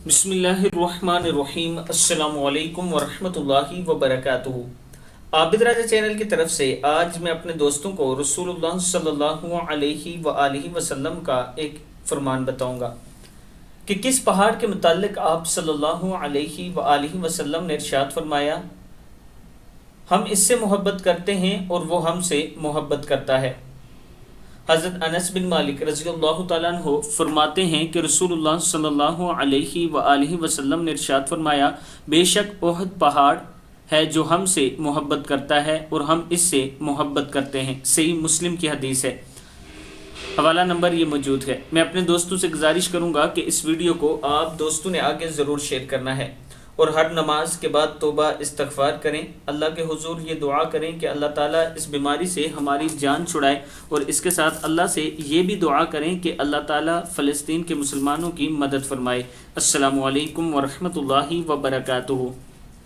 بسم اللہ الرحمن الرحیم۔ السلام علیکم ورحمۃ اللہ وبرکاتہ۔ عابد راجہ چینل کی طرف سے آج میں اپنے دوستوں کو رسول اللہ صلی اللہ علیہ وآلہ وسلم کا ایک فرمان بتاؤں گا کہ کس پہاڑ کے متعلق آپ صلی اللہ علیہ وآلہ وسلم نے ارشاد فرمایا، ہم اس سے محبت کرتے ہیں اور وہ ہم سے محبت کرتا ہے۔ حضرت انس بن مالک رضی اللہ تعالیٰ عنہ فرماتے ہیں کہ رسول اللہ صلی اللہ علیہ وآلہ وسلم نے ارشاد فرمایا، بے شک احد پہاڑ ہے جو ہم سے محبت کرتا ہے اور ہم اس سے محبت کرتے ہیں۔ صحیح مسلم کی حدیث ہے، حوالہ نمبر یہ موجود ہے۔ میں اپنے دوستوں سے گزارش کروں گا کہ اس ویڈیو کو آپ دوستوں نے آگے ضرور شیئر کرنا ہے اور ہر نماز کے بعد توبہ استغفار کریں، اللہ کے حضور یہ دعا کریں کہ اللہ تعالیٰ اس بیماری سے ہماری جان چھڑائے، اور اس کے ساتھ اللہ سے یہ بھی دعا کریں کہ اللہ تعالیٰ فلسطین کے مسلمانوں کی مدد فرمائے۔ السلام علیکم ورحمۃ اللہ وبرکاتہ۔